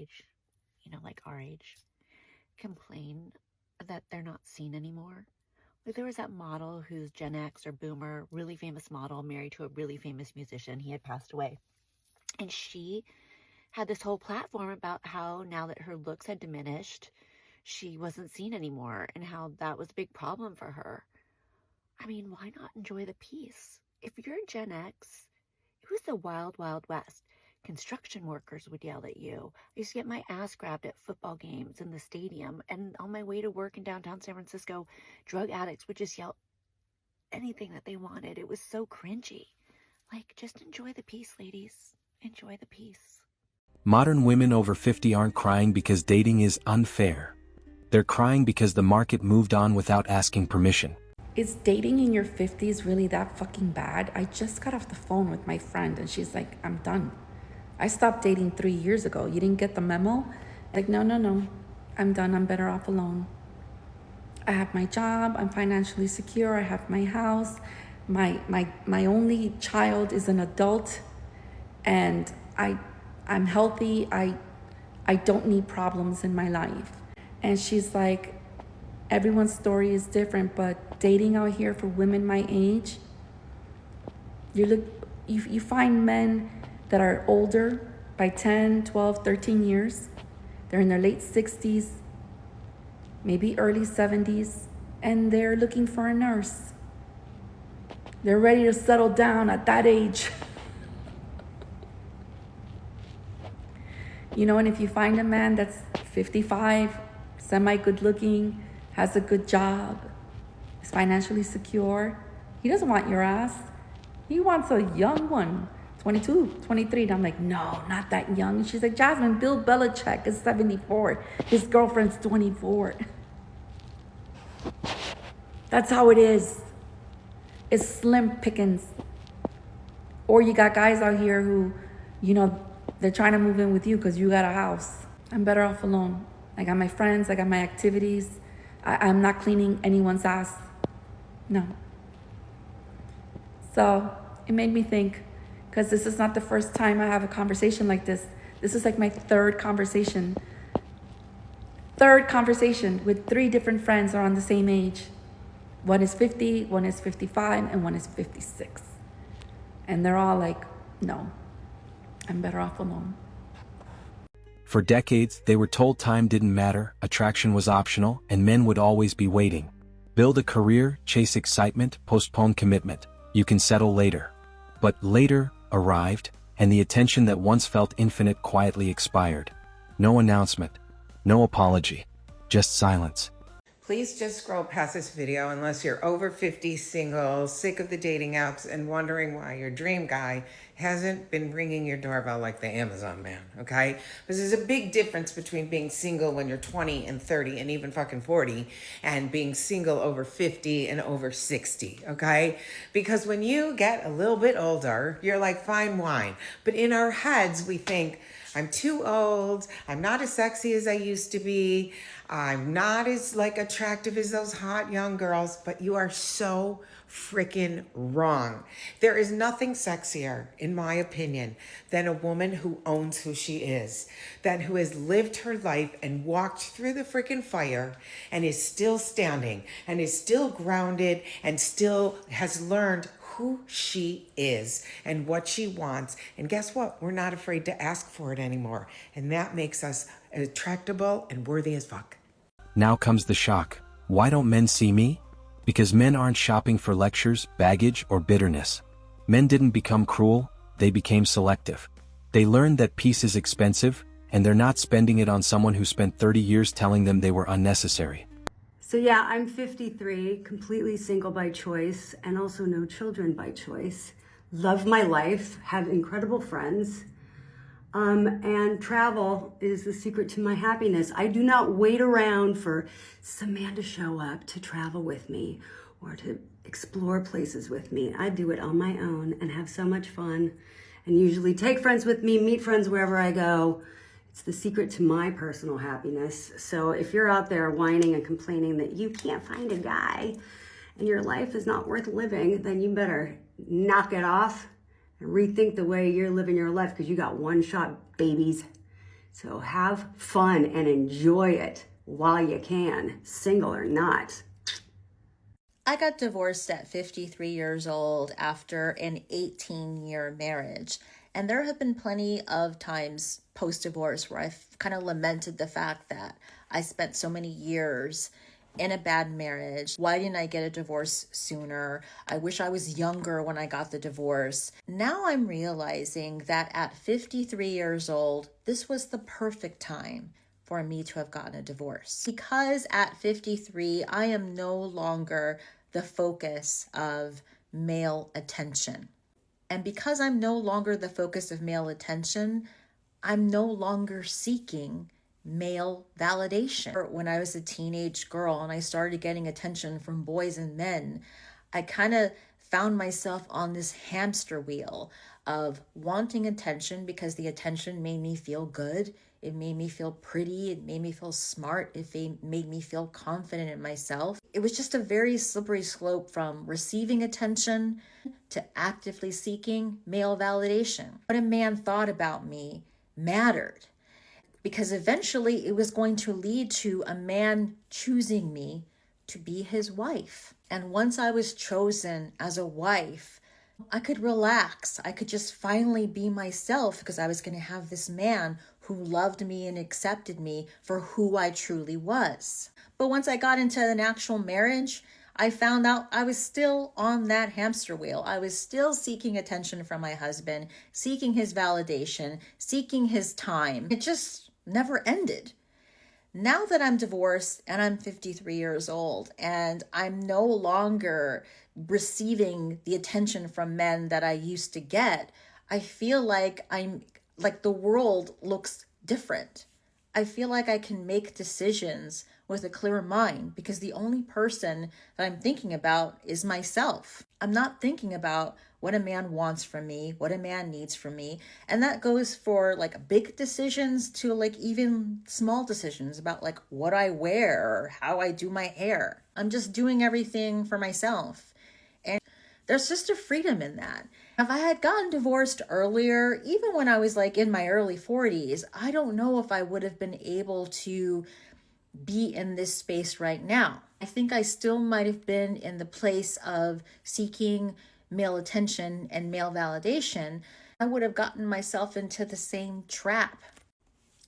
age, like our age, complain that they're not seen anymore. Like there was that model who's Gen X or Boomer, really famous model, married to a really famous musician. He had passed away. And she had this whole platform about how now that her looks had diminished, she wasn't seen anymore and how that was a big problem for her. I mean, why not enjoy the peace? If you're Gen X, it was the wild, wild west. Construction workers would yell at you. I used to get my ass grabbed at football games in the stadium. And on my way to work in downtown San Francisco, drug addicts would just yell anything that they wanted. It was so cringy. Like, just enjoy the peace, ladies. Enjoy the peace. Modern women over 50 aren't crying because dating is unfair. They're crying because the market moved on without asking permission. Is dating in your 50s really that fucking bad? I just got off the phone with my friend and she's like, I'm done. I stopped dating 3 years ago. You didn't get the memo? Like, no. I'm done. I'm better off alone. I have my job. I'm financially secure. I have my house. My only child is an adult. And I'm healthy. I don't need problems in my life. And she's like, everyone's story is different, but dating out here for women my age, you find men that are older by 10, 12, 13 years. They're in their late 60s, maybe early 70s, and they're looking for a nurse. They're ready to settle down at that age. And if you find a man that's 55, semi-good looking, has a good job, is financially secure, he doesn't want your ass. He wants a young one, 22, 23. And I'm like, no, not that young. And she's like, Jasmine, Bill Belichick is 74. His girlfriend's 24. That's how it is. It's slim pickings. Or you got guys out here who, they're trying to move in with you because you got a house. I'm better off alone. I got my friends, I got my activities. I'm not cleaning anyone's ass. No. So it made me think, because this is not the first time I have a conversation like this. This is like my third conversation with 3 different friends are on the same age. One is 50, one is 55, and one is 56. And they're all like, no, I'm better off alone. For decades, they were told time didn't matter, attraction was optional, and men would always be waiting. Build a career, chase excitement, postpone commitment. You can settle later. But later arrived, and the attention that once felt infinite quietly expired. No announcement, no apology, just silence. Please just scroll past this video unless you're over 50, single, sick of the dating apps, and wondering why your dream guy hasn't been ringing your doorbell like the Amazon man, okay? Because there's a big difference between being single when you're 20 and 30 and even fucking 40 and being single over 50 and over 60, okay? Because when you get a little bit older, you're like fine wine. But in our heads, we think, I'm too old, I'm not as sexy as I used to be, I'm not as attractive as those hot young girls, but you are so freaking wrong. There is nothing sexier, in my opinion, than a woman who owns who she is, than who has lived her life and walked through the freaking fire and is still standing and is still grounded and still has learned who she is and what she wants. And guess what? We're not afraid to ask for it anymore. And that makes us attractable and worthy as fuck. Now comes the shock. Why don't men see me? Because men aren't shopping for lectures, baggage, or bitterness. Men didn't become cruel, they became selective. They learned that peace is expensive, and they're not spending it on someone who spent 30 years telling them they were unnecessary. So yeah, I'm 53, completely single by choice, and also no children by choice. Love my life, have incredible friends, and travel is the secret to my happiness. I do not wait around for some man to show up to travel with me or to explore places with me. I do it on my own and have so much fun, and usually take friends with me, meet friends wherever I go. It's the secret to my personal happiness. So if you're out there whining and complaining that you can't find a guy and your life is not worth living, then you better knock it off and rethink the way you're living your life, because you got one shot, babies. So have fun and enjoy it while you can, single or not. I got divorced at 53 years old after an 18-year marriage. And there have been plenty of times post-divorce where I've kind of lamented the fact that I spent so many years in a bad marriage. Why didn't I get a divorce sooner? I wish I was younger when I got the divorce. Now I'm realizing that at 53 years old, this was the perfect time for me to have gotten a divorce. Because at 53, I am no longer the focus of male attention. And because I'm no longer the focus of male attention, I'm no longer seeking male validation. When I was a teenage girl and I started getting attention from boys and men, I kind of found myself on this hamster wheel of wanting attention because the attention made me feel good. It made me feel pretty. It made me feel smart. It made me feel confident in myself. It was just a very slippery slope from receiving attention to actively seeking male validation. What a man thought about me mattered, because eventually it was going to lead to a man choosing me to be his wife. And once I was chosen as a wife, I could relax. I could just finally be myself because I was going to have this man who loved me and accepted me for who I truly was. But once I got into an actual marriage, I found out I was still on that hamster wheel. I was still seeking attention from my husband, seeking his validation, seeking his time. It just never ended. Now that I'm divorced and I'm 53 years old and I'm no longer receiving the attention from men that I used to get, I feel like the world looks different. I feel like I can make decisions with a clear mind because the only person that I'm thinking about is myself. I'm not thinking about what a man wants from me, what a man needs from me. And that goes for like big decisions to like even small decisions about like what I wear or how I do my hair. I'm just doing everything for myself. And there's just a freedom in that. If I had gotten divorced earlier, even when I was like in my early 40s, I don't know if I would have been able to be in this space right now. I think I still might have been in the place of seeking male attention and male validation. I would have gotten myself into the same trap.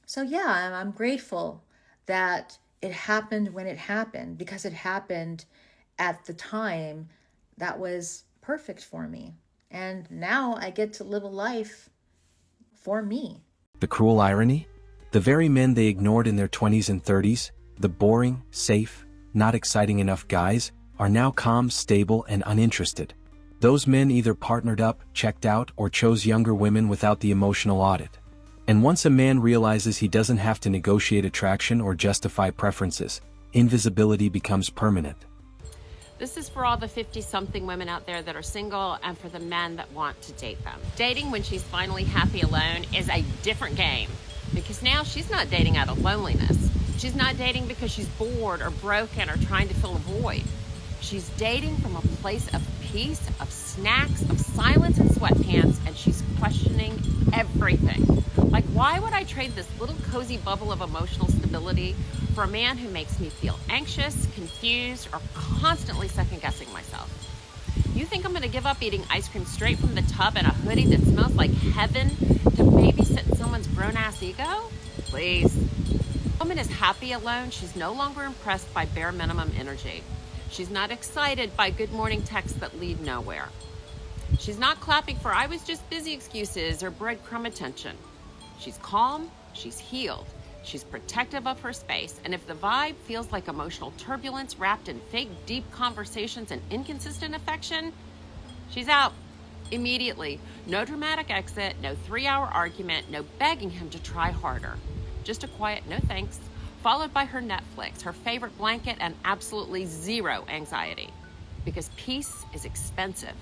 So yeah, I'm grateful that it happened when it happened, because it happened at the time that was perfect for me. And now I get to live a life for me. The cruel irony? The very men they ignored in their 20s and 30s, the boring, safe, not exciting enough guys, are now calm, stable, and uninterested. Those men either partnered up, checked out, or chose younger women without the emotional audit. And once a man realizes he doesn't have to negotiate attraction or justify preferences, invisibility becomes permanent. This is for all the 50-something women out there that are single and for the men that want to date them. Dating when she's finally happy alone is a different game, because now she's not dating out of loneliness. She's not dating because she's bored or broken or trying to fill a void. She's dating from a place of peace, of snacks, of silence and sweatpants, and she's questioning everything. Like, why would I trade this little cozy bubble of emotional stability for a man who makes me feel anxious, confused, or constantly second-guessing myself? You think I'm gonna give up eating ice cream straight from the tub and a hoodie that smells like heaven to babysit someone's grown-ass ego? Please. When a woman is happy alone, she's no longer impressed by bare minimum energy. She's not excited by good morning texts that lead nowhere. She's not clapping for "I was just busy" excuses or breadcrumb attention. She's calm, she's healed, she's protective of her space, and if the vibe feels like emotional turbulence wrapped in fake deep conversations and inconsistent affection, she's out immediately. No dramatic exit, no 3-hour argument, no begging him to try harder. Just a quiet no thanks, followed by her Netflix, her favorite blanket, and absolutely zero anxiety. Because peace is expensive,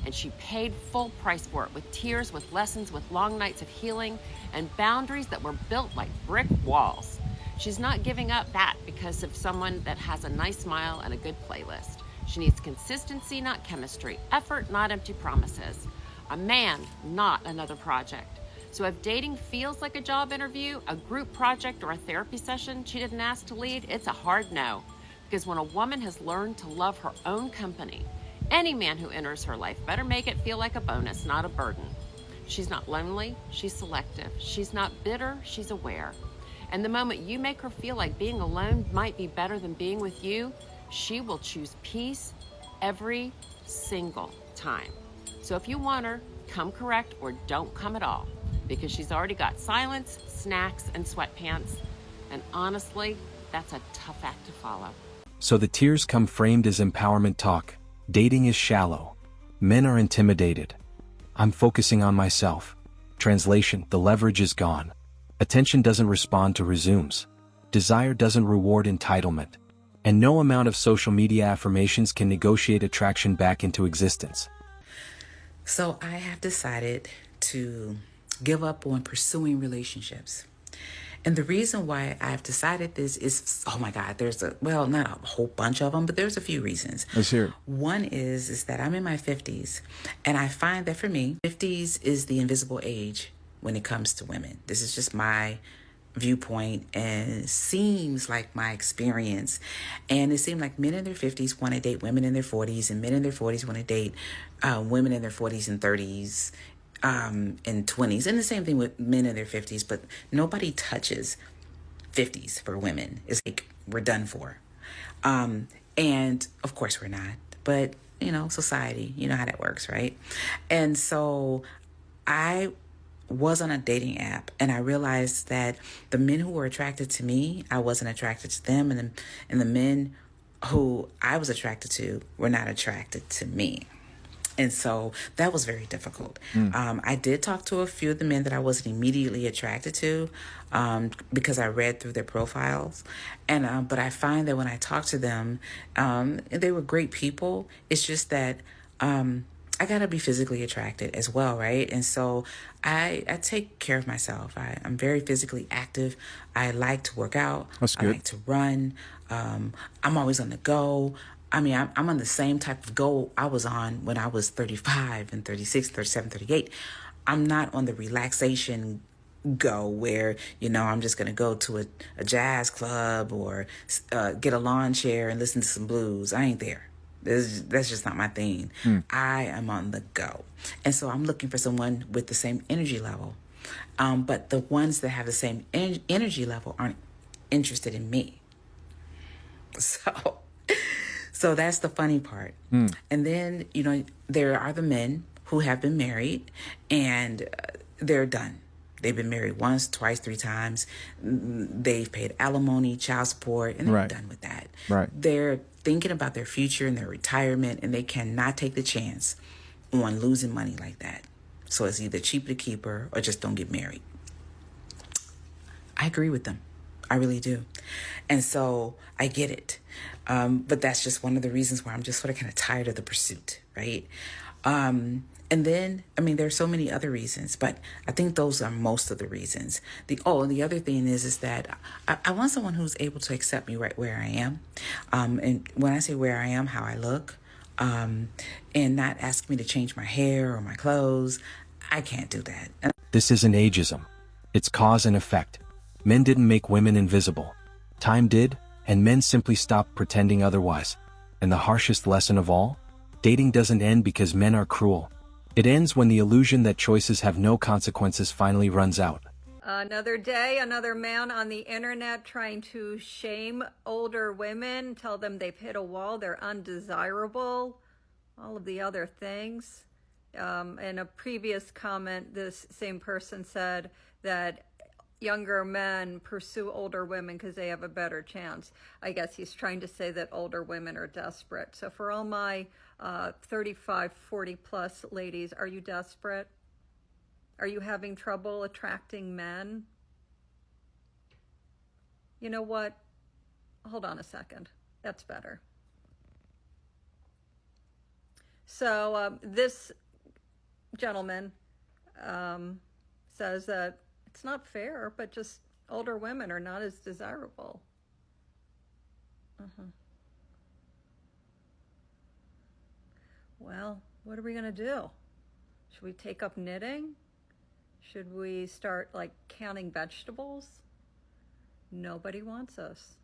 and she paid full price for it with tears, with lessons, with long nights of healing, and boundaries that were built like brick walls. She's not giving up that because of someone that has a nice smile and a good playlist. She needs consistency, not chemistry, effort, not empty promises. A man, not another project. So if dating feels like a job interview, a group project, or a therapy session she didn't ask to lead, it's a hard no. Because when a woman has learned to love her own company, any man who enters her life better make it feel like a bonus, not a burden. She's not lonely, she's selective. She's not bitter, she's aware. And the moment you make her feel like being alone might be better than being with you, she will choose peace every single time. So if you want her, come correct or don't come at all, because she's already got silence, snacks, and sweatpants. And honestly, that's a tough act to follow. So the tears come framed as empowerment talk. Dating is shallow. Men are intimidated. I'm focusing on myself. Translation: the leverage is gone. Attention doesn't respond to resumes. Desire doesn't reward entitlement. And no amount of social media affirmations can negotiate attraction back into existence. So I have decided to give up on pursuing relationships. And the reason why I've decided this is, oh my God, not a whole bunch of them, but there's a few reasons. Let's hear it. One is that I'm in my 50s, and I find that for me, 50s is the invisible age when it comes to women. This is just my viewpoint, and it seems like my experience. And it seems like men in their 50s want to date women in their 40s, and men in their 40s want to date women in their 40s and 30s. And 20s, and the same thing with men in their 50s, but nobody touches 50s for women. It's like we're done for. And of course we're not, but society, you know how that works, right? And so I was on a dating app, and I realized that the men who were attracted to me, I wasn't attracted to them, and the men who I was attracted to were not attracted to me. And so that was very difficult. I did talk to a few of the men that I wasn't immediately attracted to because I read through their profiles. And but I find that when I talk to them, they were great people. It's just that I got to be physically attracted as well, right? And so I take care of myself. I'm very physically active. I like to work out. That's good. I like to run. I'm always on the go. I mean, I'm on the same type of goal I was on when I was 35 and 36, 37, 38. I'm not on the relaxation go where, I'm just going to go to a jazz club or get a lawn chair and listen to some blues. I ain't there. That's just not my thing. I am on the go. And so I'm looking for someone with the same energy level. But the ones that have the same energy level aren't interested in me. So that's the funny part. And then, there are the men who have been married and they're done. They've been married once, twice, 3 times. They've paid alimony, child support, and they're done with that. Right. They're thinking about their future and their retirement, and they cannot take the chance on losing money like that. So it's either cheaper to keep her or just don't get married. I agree with them. I really do. And so I get it. But that's just one of the reasons why I'm just sort of kind of tired of the pursuit, right? And then, there are so many other reasons, but I think those are most of the reasons. And the other thing is that I want someone who's able to accept me right where I am. And when I say where I am, how I look, and not ask me to change my hair or my clothes. I can't do that. This isn't ageism. It's cause and effect. Men didn't make women invisible. Time did, and men simply stopped pretending otherwise. And the harshest lesson of all? Dating doesn't end because men are cruel. It ends when the illusion that choices have no consequences finally runs out. Another day, another man on the internet trying to shame older women, tell them they've hit a wall, they're undesirable, all of the other things. In a previous comment, this same person said that younger men pursue older women because they have a better chance. I guess he's trying to say that older women are desperate. So for all my 35, 40 plus ladies, are you desperate? Are you having trouble attracting men? You know what? Hold on a second. That's better. So this gentleman says that it's not fair, but just older women are not as desirable. Well, what are we going to do? Should we take up knitting? Should we start like counting vegetables? Nobody wants us.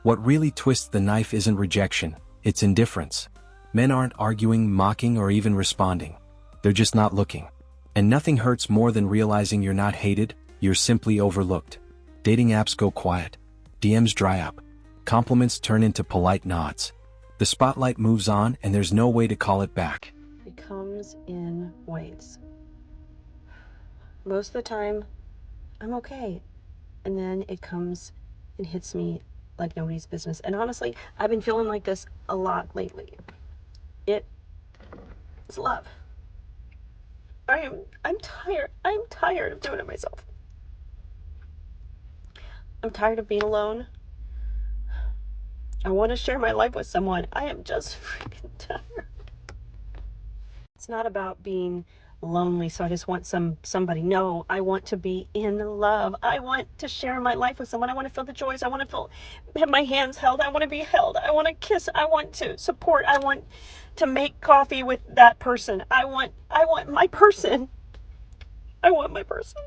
What really twists the knife isn't rejection, it's indifference. Men aren't arguing, mocking, or even responding. They're just not looking. And nothing hurts more than realizing you're not hated, you're simply overlooked. Dating apps go quiet. DMs dry up. Compliments turn into polite nods. The spotlight moves on and there's no way to call it back. It comes in waves. Most of the time, I'm okay. And then it comes and hits me like nobody's business. And honestly, I've been feeling like this a lot lately. It's love. I'm tired. I'm tired of doing it myself. I'm tired of being alone. I want to share my life with someone. I am just freaking tired. It's not about being lonely, so I just want somebody. No, I want to be in love. I want to share my life with someone. I want to feel the joys. I want to have my hands held. I want to be held. I want to kiss. I want to support. I want to make coffee with that person. I want my person. I want my person.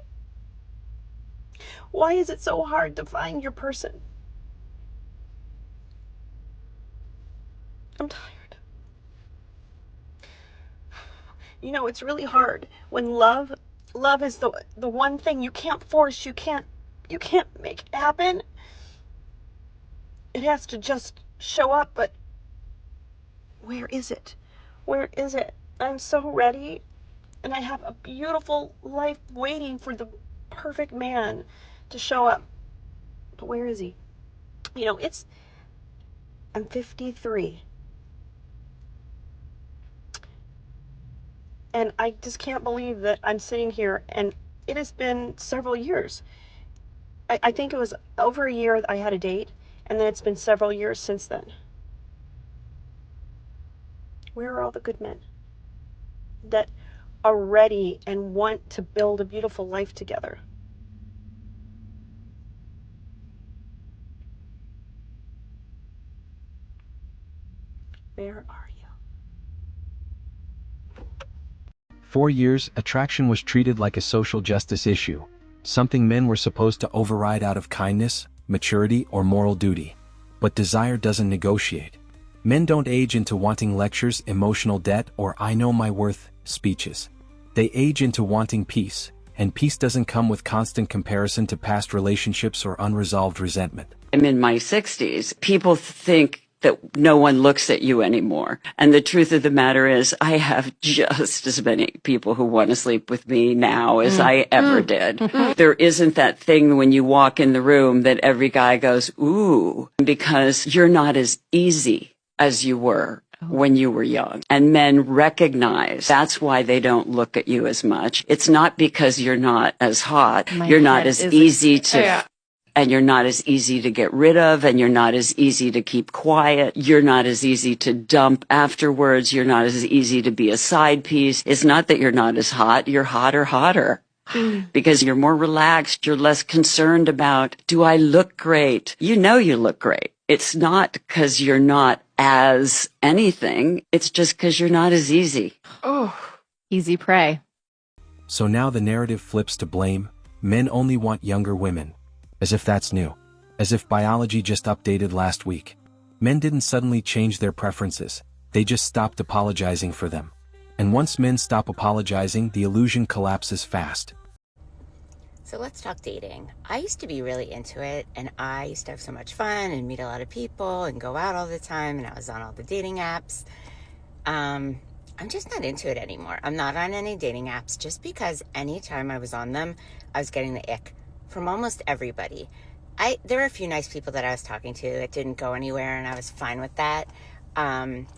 Why is it so hard to find your person? I'm tired. You know, it's really hard when love is the one thing you can't force, you can't make it happen. It has to just show up, but where is it? Where is it? I'm so ready, and I have a beautiful life waiting for the perfect man to show up. But where is he? You know, I'm 53. And I just can't believe that I'm sitting here and it has been several years. I think it was over a year that I had a date, and then it's been several years since then. Where are all the good men that are ready and want to build a beautiful life together? Where are you? 4 years, attraction was treated like a social justice issue, something men were supposed to override out of kindness, maturity, or moral duty. But desire doesn't negotiate. Men don't age into wanting lectures, emotional debt, or I know my worth speeches. They age into wanting peace, and peace doesn't come with constant comparison to past relationships or unresolved resentment. I'm in my 60s. People think that no one looks at you anymore. And the truth of the matter is, I have just as many people who want to sleep with me now as I ever did. There isn't that thing when you walk in the room that every guy goes, ooh, because you're not as easy as you were when you were young. And men recognize that's why they don't look at you as much. It's not because you're not as hot. You're not as easy to... And you're not as easy to get rid of, and you're not as easy to keep quiet. You're not as easy to dump afterwards. You're not as easy to be a side piece. It's not that you're not as hot. You're hotter. Because you're more relaxed. You're less concerned about, do I look great? You know you look great. It's not because you're not as anything. It's just because you're not as easy. Oh, easy prey. So now the narrative flips to blame. Men only want younger women. As if that's new. As if biology just updated last week. Men didn't suddenly change their preferences. They just stopped apologizing for them. And once men stop apologizing, the illusion collapses fast. So let's talk dating. I used to be really into it, and I used to have so much fun and meet a lot of people and go out all the time, and I was on all the dating apps. I'm just not into it anymore. I'm not on any dating apps just because anytime I was on them, I was getting the ick from almost everybody. There were a few nice people that I was talking to that didn't go anywhere, and I was fine with that. And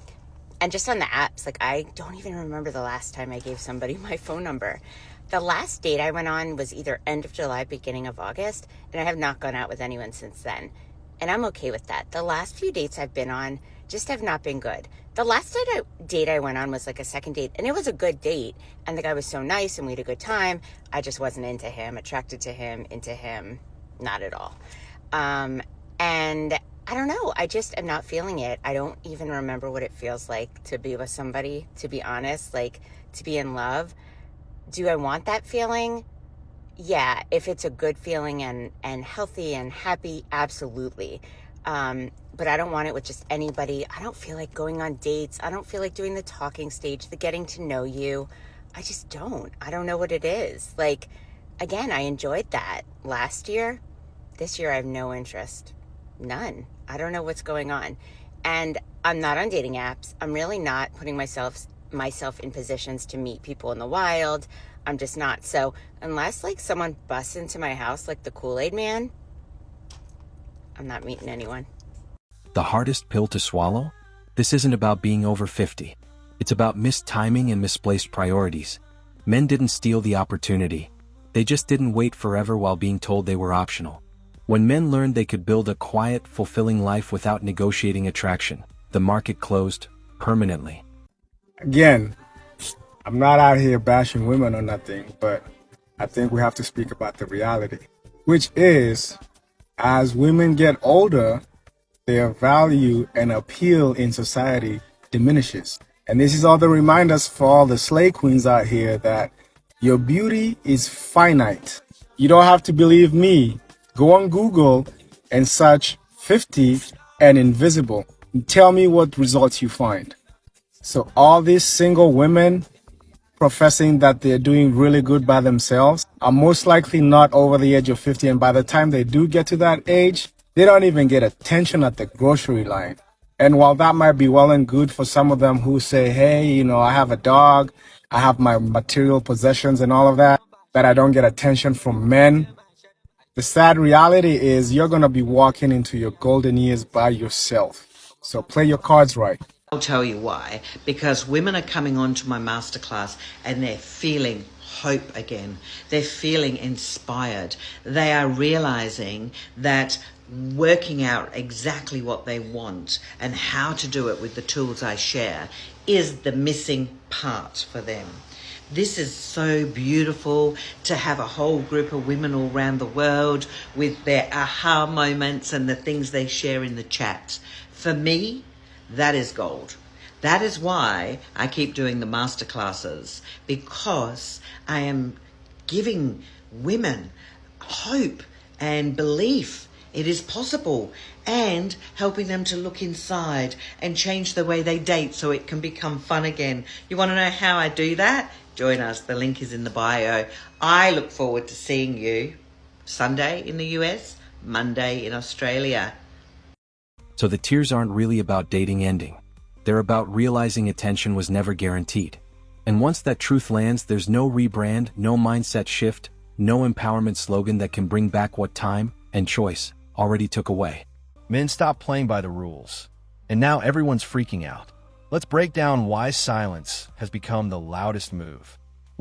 just on the apps, like, I don't even remember the last time I gave somebody my phone number. The last date I went on was either end of July, beginning of August, and I have not gone out with anyone since then. And I'm okay with that. The last few dates I've been on just have not been good. The last date I went on was like a second date, and it was a good date, and the guy was so nice, and we had a good time. I just wasn't into him, attracted to him, into him, not at all. And I don't know, I just am not feeling it. I don't even remember what it feels like to be with somebody, to be honest, like to be in love. Do I want that feeling? yeah, if it's a good feeling and healthy and happy, absolutely. But I don't want it with just anybody. I don't feel like going on dates. I don't feel like doing the talking stage, the getting to know you. I just don't. I don't know what it is. Like, again, I enjoyed that last year. This year, I have no interest. None. I don't know what's going on. And I'm not on dating apps. I'm really not putting myself in positions to meet people in the wild. I'm just not. So unless like someone busts into my house like the Kool-Aid man, I'm not meeting anyone. The hardest pill to swallow? This isn't about being over 50. It's about missed timing and misplaced priorities. Men didn't steal the opportunity. They just didn't wait forever while being told they were optional. When men learned they could build a quiet, fulfilling life without negotiating attraction, the market closed permanently. Again, I'm not out here bashing women or nothing, but I think we have to speak about the reality, which is as women get older, their value and appeal in society diminishes. And this is all the reminders for all the slay queens out here that your beauty is finite. You don't have to believe me. Go on Google and search 50 and invisible. And tell me what results you find. So all these single women professing that they're doing really good by themselves are most likely not over the age of 50. And by the time they do get to that age, they don't even get attention at the grocery line. And while that might be well and good for some of them who say, hey, you know, I have a dog, I have my material possessions and all of that, that I don't get attention from men. The sad reality is you're going to be walking into your golden years by yourself. So play your cards right. I'll tell you why. Because women are coming onto my masterclass and they're feeling hope again. They're feeling inspired. They are realizing that working out exactly what they want and how to do it with the tools I share is the missing part for them. This is so beautiful to have a whole group of women all around the world with their aha moments and the things they share in the chat. For me, that is gold. That is why I keep doing the masterclasses, because I am giving women hope and belief it is possible, and helping them to look inside and change the way they date so it can become fun again. You want to know how I do that? Join us. The link is in the bio. I look forward to seeing you Sunday in the US, Monday in Australia. So the tears aren't really about dating ending. They're about realizing attention was never guaranteed. And once that truth lands, there's no rebrand, no mindset shift, no empowerment slogan that can bring back what time and choice already took away. Men stopped playing by the rules, and now everyone's freaking out. Let's break down why silence has become the loudest move.